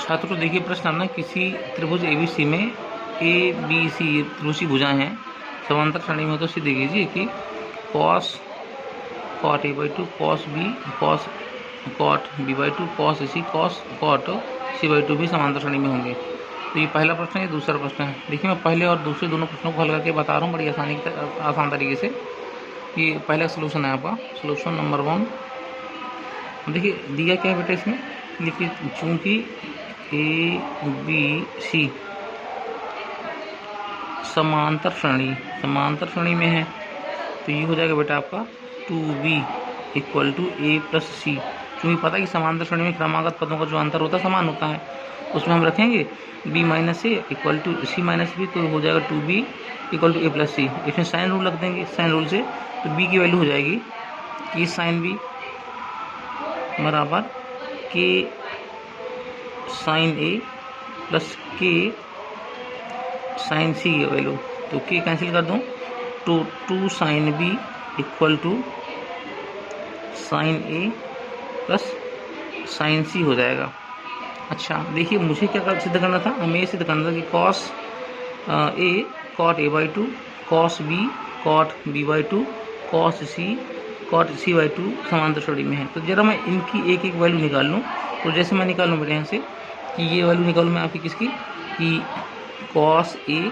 छात्रों देखिए प्रश्न आना, किसी त्रिभुज एबीसी में ए बी सी त्रिभुजी भुजाएं हैं, समांतर श्रेणी में हो तो सीधे कीजिए कि cos cot A by two cos B cos cot B by two cos C cos cot C by two भी समांतर श्रेणी में होंगे। तो ये पहला प्रश्न है, दूसरा प्रश्न है। देखिए मैं पहले और दूसरे दोनों प्रश्नों को हल करके बता रहा हूँ बड़ी आसान तरीके से। ये पहला सोल्यूशन है आपका, सोल्यूशन नंबर 1। देखिए दिया क्या है बेटा इसमें, देखिए चूंकि ए बी सी समांतर श्रेणी में है तो ये हो जाएगा बेटा आपका 2b equal to a plus c. क्योंकि पता है कि समांतर श्रेणी में क्रमागत पदों का जो अंतर होता है समान होता है, उसमें हम रखेंगे b minus a equal to c minus b, तो हो जाएगा 2b equal to a plus c. इसमें साइन रूल रख देंगे, साइन रूल से तो b की वैल्यू हो जाएगी कि साइन b बराबर के साइन ए प्लस के साइन सी की वैल्यू, तो के कैंसिल कर दूँ तो 2 sine b equal to sine A plus sine c हो जाएगा। अच्छा देखिए मुझे क्या सिद्ध करना था, हमें ये सिद्ध करना था कि cos A cot A by two cos B cot B by two cos C cot C by two समांतर श्रेणी में है। तो जरा मैं इनकी एक एक वैल्यू निकाल लूँ। तो जैसे मैं निकाल लूँ बेटे यहाँ से कि ये वैल्यू निकालूँ मैं आपकी किसकी, कि cos A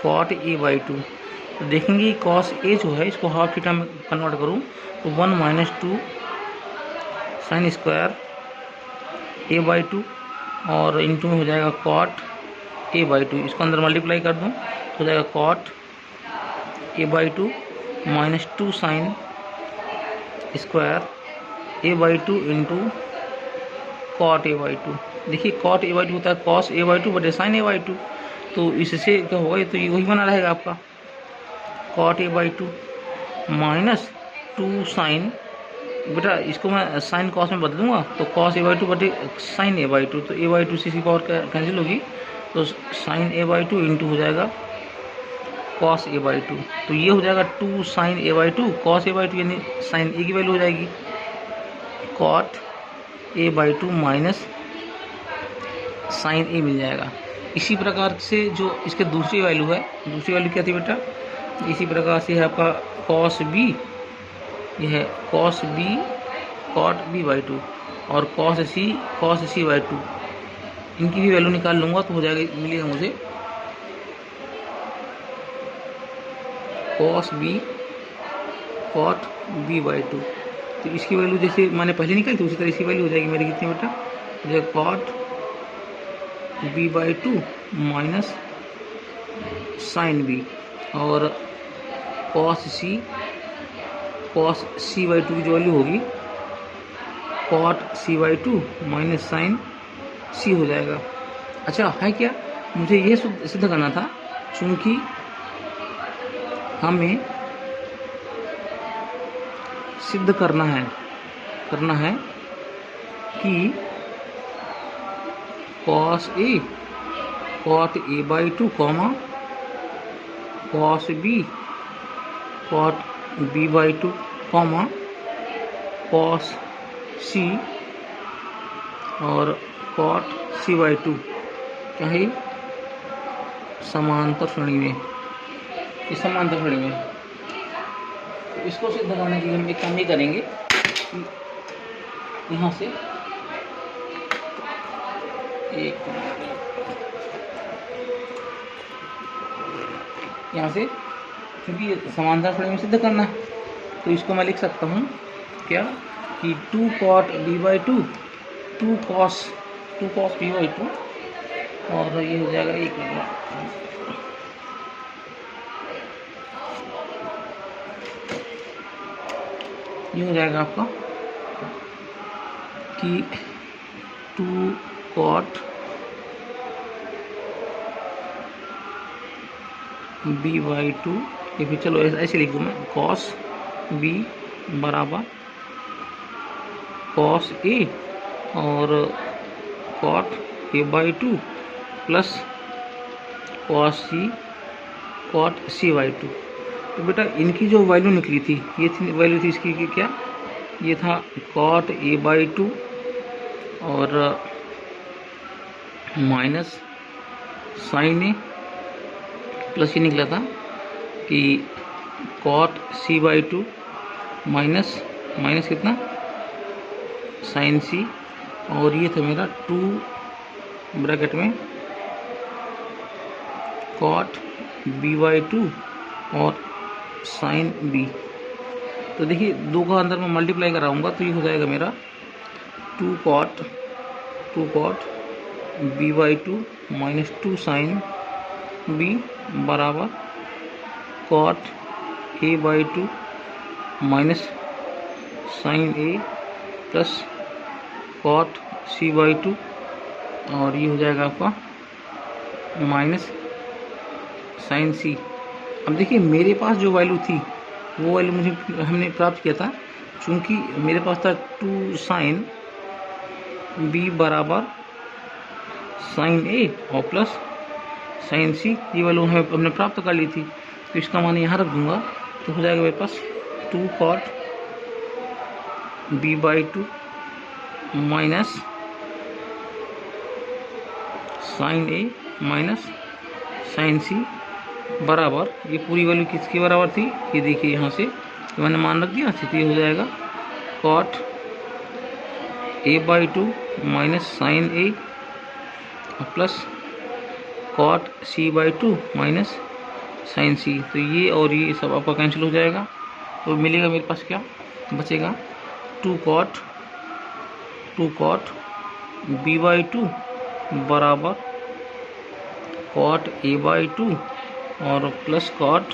cot A by two. तो देखेंगे कॉस ए जो है इसको हाफ थीटा में कन्वर्ट करूँ तो 1 minus 2 sine square A by two और इंटू में हो जाएगा कॉट ए बाई टू। इसको अंदर मल्टीप्लाई कर दूँ तो हो जाएगा cot A by two minus 2 sine square A by two into cot A by two. देखिए कॉट ए बाई टू होता है कॉस ए बाई टू बटे साइन ए बाई टू, तो इससे क्या होगा, तो ये वही बना रहेगा आपका cot A by two minus 2 sine, बेटा इसको मैं साइन कॉस में बदल दूंगा तो कॉस ए बाई टू बटे साइन ए बाई टू, तो a by two c power cancel होगी तो sine A by two into हो जाएगा कॉस ए बाई टू। तो ये हो जाएगा 2 sine A by two cos A by two, यानी साइन ए की वैल्यू हो जाएगी cot A by two minus sine a मिल जाएगा। इसी प्रकार से जो इसके दूसरी वैल्यू है, दूसरी वैल्यू क्या थी बेटा, इसी प्रकार से है आपका कॉस बी, यह है cos B cot B by two और कॉस सी बाई टू, इनकी भी वैल्यू निकाल लूँगा तो हो जाएगा, मिलेगा मुझे cos B cot B by two. तो इसकी वैल्यू जैसे मैंने पहले निकाली थी उसी तरह इसकी वैल्यू हो जाएगी मेरी कितनी बेटा, जो cot B by two minus sine b और कॉस सी बाई टू की जो वैल्यू होगी cot C by two minus sine c हो जाएगा। अच्छा है क्या, मुझे ये सिद्ध करना था, चूंकि हमें सिद्ध करना है कि cos A cot A by two comma cos B cot B by two comma cos c और कॉट सी बाई टू क्या है समांतर श्रेणी में, इस समांतर श्रेणी में। तो इसको सिद्ध करने के लिए हम एक काम ये करेंगे कि यहाँ से क्योंकि समांतर श्रेणी में सिद्ध करना है तो इसको मैं लिख सकता हूँ क्या कि 2 cot B by two 2 cos B by two और ये हो जाएगा एक ये हो जाएगा आपका कि 2 कॉट बी बाई टू, या फिर चलो ऐसे लिख दूँ मैं कॉस बी बराबर कॉस ए और cot A by two plus cot C by two. तो बेटा इनकी जो वैल्यू निकली थी ये वैल्यू थी इसकी कि क्या, ये था कॉट ए बाई टू और माइनस साइन ए प्लस ये निकला था कि cot C by two minus कितना साइन सी, और ये था मेरा 2 ब्रैकेट में कॉट बी बाई टू और साइन बी। तो देखिए दो का अंदर में मल्टीप्लाई कराऊंगा तो ये हो जाएगा मेरा 2 cot B by two minus 2 sine b बराबर cot A by two minus sine A plus cot C by two, और ये हो जाएगा आपका माइनस साइन सी। अब देखिए मेरे पास जो वैल्यू थी वो वैल्यू मुझे हमने प्राप्त किया था, चूँकि मेरे पास था 2 साइन बी बराबर साइन ए और प्लस साइन सी, ये वैल्यू हमने प्राप्त कर ली थी, तो इसका मान यहाँ रख दूंगा तो हो जाएगा मेरे पास 2 cot B by two minus sine A minus sine c बराबर, ये पूरी वैल्यू किसके बराबर थी, ये देखिए यहाँ से मैंने मान रख दिया, तो ये हो जाएगा cot A by two minus sine A plus cot C by two minus sine c. तो ये और ये सब आपका कैंसिल हो जाएगा, तो मिलेगा मेरे पास क्या बचेगा 2 कॉट बी बाई टू बराबर कॉट ए बाई टू और plus cot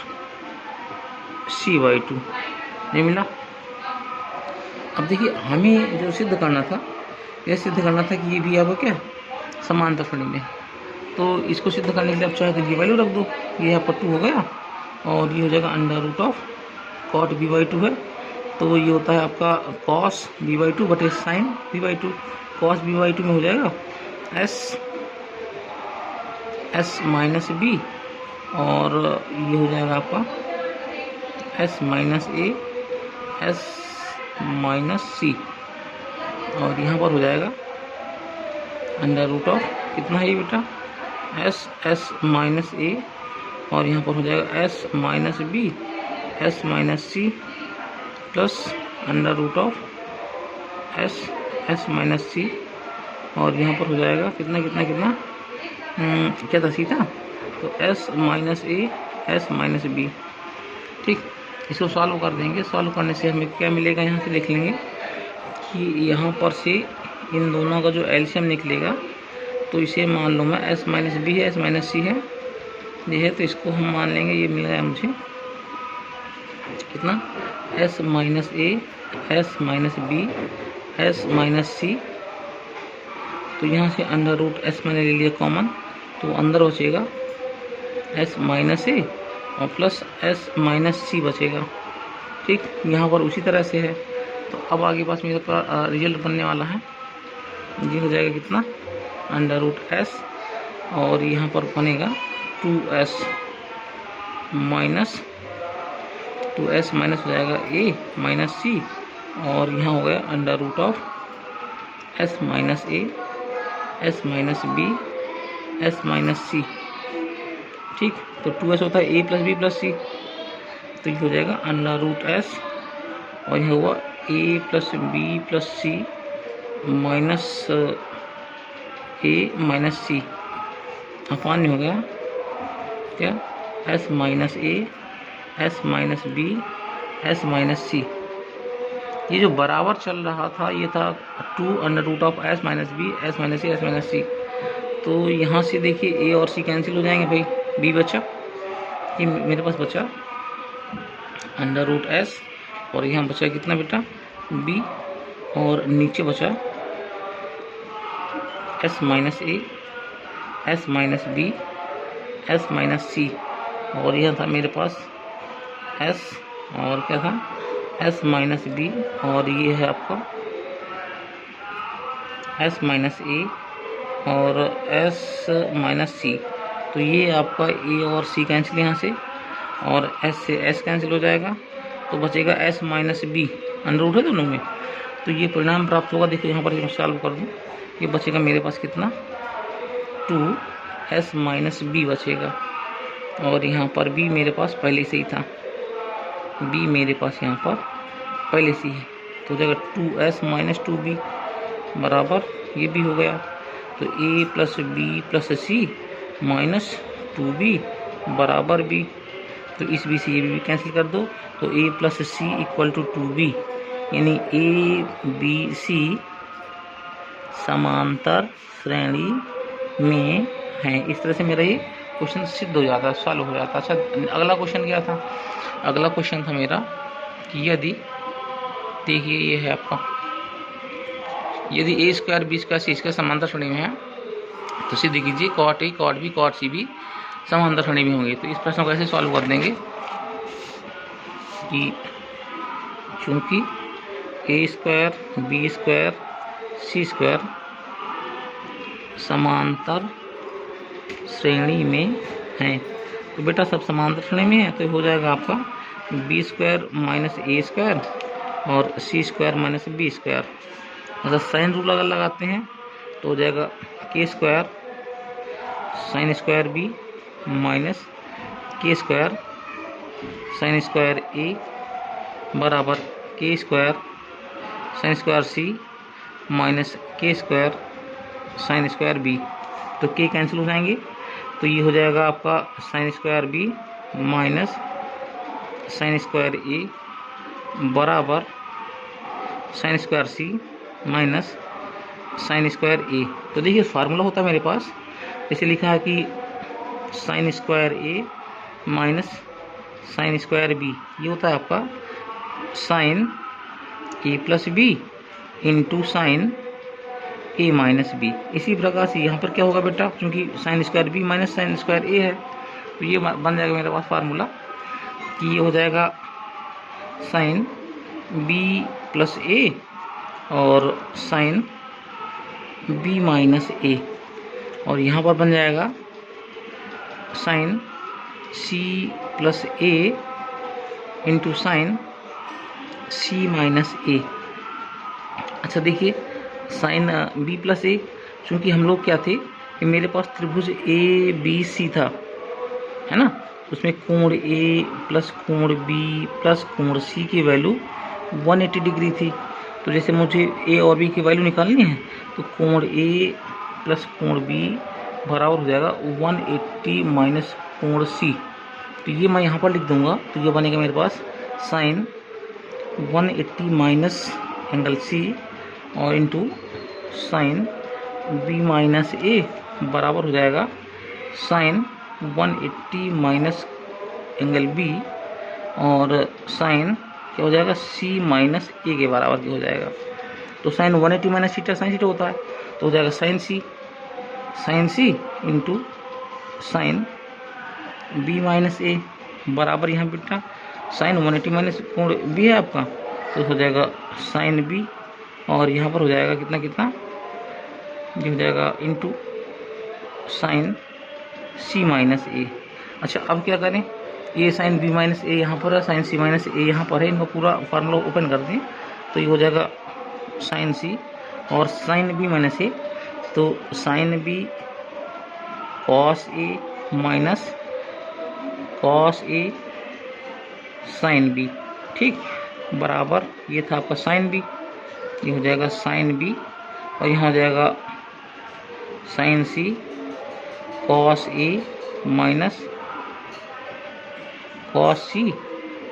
C by two. नहीं मिला। अब देखिए हमें जो सिद्ध करना था, यह सिद्ध करना था कि ये भी आपका क्या समांतर श्रेणी में, तो इसको सिद्ध करने के लिए आप चाहे तो ये वैल्यू रख दो, ये आपका 2 हो गया और ये हो जाएगा under root of cot B by two है, तो ये होता है आपका कॉस बी बाई टू बटे sine B by two. Cos B by two में हो जाएगा एस माइनस बी और ये हो जाएगा आपका s minus A S minus सी, और यहाँ पर हो जाएगा अंडर रूट ऑफ कितना है ये बेटा एस माइनस ए, और यहाँ पर हो जाएगा s minus B S minus c plus under root of s minus सी, और यहाँ पर हो जाएगा कितना कितना कितना क्या था सी था, तो S minus A S minus B. ठीक, इसको सॉल्व कर देंगे, सॉल्व करने से हमें क्या मिलेगा, यहाँ से देख लेंगे कि यहाँ पर से इन दोनों का जो एलसीएम निकलेगा, तो इसे मान लो मैं एस माइनस बी है एस माइनस सी है ये है, तो इसको हम मान लेंगे, ये मिल गया मुझे कितना s minus A S minus B S minus c, तो यहाँ से अंडर रूट एस मैंने ले लिया कॉमन, तो अंदर बचेगा एस माइनस ए और प्लस एस माइनस सी बचेगा। ठीक, यहाँ पर उसी तरह से है, तो अब आगे पास मेरे पास रिजल्ट बनने वाला है, ये हो जाएगा कितना अंडर रूट एस और यहाँ पर बनेगा 2s माइनस 2s माइनस हो जाएगा a माइनस सी, और यहाँ हो गया under root of s minus A S minus B S minus c. ठीक, तो 2s होता है a plus B plus c, तो ये हो जाएगा अंडर रूट एस और यह हुआ a plus B plus C minus a minus c, upon हो गया क्या s minus A S minus B S minus c. ये जो बराबर चल रहा था ये था 2 under root of s minus B S minus c s minus c, तो यहाँ से देखिए a और c कैंसिल हो जाएंगे भाई, b बचा, ये मेरे पास बचा अंडर रूट एस और यहाँ बचा कितना बेटा b, और नीचे बचा S minus A S minus B S minus सी, और यह था मेरे पास एस और क्या था एस माइनस बी, और ये है आपका एस माइनस ए और एस माइनस सी, तो ये आपका ए और सी कैंसिल यहाँ से, और एस से एस कैंसिल हो जाएगा, तो बचेगा S minus B, under root है दोनों में, तो ये परिणाम प्राप्त होगा। देखो यहाँ पर मैं सॉल्व कर दूँ, ये बचेगा मेरे पास कितना 2s माइनस बी बचेगा, और यहाँ पर b मेरे पास पहले से ही था, b मेरे पास यहाँ पर पहले से ही है, तो हो जाएगा 2s माइनस 2b बराबर ये भी हो गया। तो a plus B plus C minus 2b बराबर b, तो इस b से ये भी कैंसिल कर दो, तो a plus C equal to 2b, यानी a b c समांतर श्रेणी में है। इस तरह से मेरा ये क्वेश्चन सिद्ध हो जाता है, सॉल्व हो जाता है। अच्छा, अगला क्वेश्चन क्या था? अगला क्वेश्चन था मेरा कि यदि, देखिए ये है आपका, यदि a square B square C square समांतर श्रेणी में है तो सिद्ध कीजिए cot A cot B cot C भी समांतर श्रेणी में होंगे। तो इस प्रश्न को ऐसे सॉल्व कर देंगे कि चूंकि ए square B square C square समांतर श्रेणी में है, तो बेटा सब समांतर श्रेणी में है, तो हो जाएगा आपका B square minus A square और C square minus B square. अगर साइन रूल अगर लगाते हैं तो हो जाएगा K square sine square B minus K square sine square A बराबर K square sine square C minus K square sine square B. तो के कैंसिल हो जाएंगे, तो ये हो जाएगा आपका sine square B minus sine square A बराबर sine square C minus sine square A. तो देखिए फार्मूला होता है मेरे पास, जैसे लिखा है कि sine square A minus sine square B, ये होता है आपका साइन ए प्लस बी इंटू साइन ए माइनस बी। इसी प्रकार से यहाँ पर क्या होगा बेटा, क्योंकि sine square B minus sine square A है, तो ये बन जाएगा मेरे पास फार्मूला कि ये हो जाएगा साइन बी प्लस ए और साइन बी माइनस ए, और यहाँ पर बन जाएगा साइन सी प्लस ए इंटू साइन सी माइनस ए। अच्छा देखिए साइन बी प्लस ए, चूँकि हम लोग क्या थे कि मेरे पास त्रिभुज ए बी सी था, है ना, उसमें कोण ए प्लस कोण बी प्लस कोण सी की वैल्यू 180 डिग्री थी। तो जैसे मुझे ए और बी की वैल्यू निकालनी है तो कोण ए प्लस कोण बी बराबर हो जाएगा 180 माइनस कोण सी। तो ये मैं यहाँ पर लिख दूंगा, तो ये बनेगा मेरे पास साइन 180 माइनस एंगल सी और इंटू साइन बी माइनस ए बराबर हो जाएगा साइन 180 माइनस एंगल बी और साइन क्या हो जाएगा सी माइनस ए के बराबर की हो जाएगा। तो साइन 180 माइनस सीटा साइन सीटा होता है, तो हो जाएगा साइन सी इंटू साइन बी माइनस ए बराबर यहाँ बेटा साइन 180 माइनस कोण बी है आपका, तो हो जाएगा साइन बी और यहाँ पर हो जाएगा कितना कितना, ये हो जाएगा इंटू साइन सी माइनस ए। अच्छा अब क्या करें, ये साइन बी माइनस ए यहाँ पर है, साइन सी माइनस ए यहाँ पर है, इनका पूरा फार्मूला ओपन कर दें तो ये हो जाएगा साइन सी और साइन बी माइनस ए, तो sine B cos A minus cos A sine B, ठीक, बराबर ये था आपका साइन बी, ये हो जाएगा साइन बी और यहाँ हो जाएगा sign C cos A minus cos c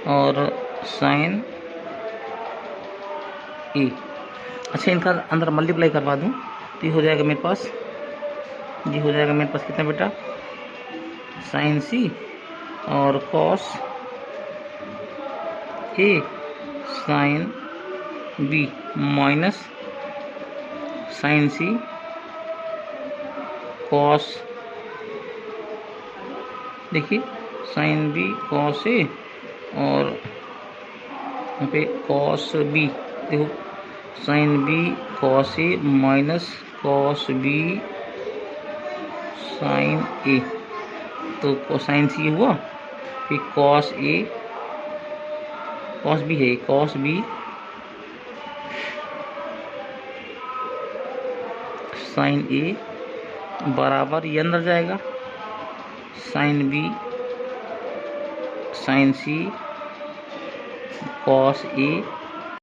और साइन ए। अच्छा इनका अंदर मल्टीप्लाई करवा दूँ तो ये हो जाएगा मेरे पास, ये हो जाएगा मेरे पास कितना बेटा साइन सी और cos A sine B minus sine C cos, देखिए साइन बी कॉस ए और यहाँ पे कॉस बी, देखो sine B cos A minus cos B sign ए, तो कोसाइन सी हुआ, फिर कॉस ए कॉस बी है कॉस बी साइन ए बराबर ये अंदर जाएगा sine B sign C cos A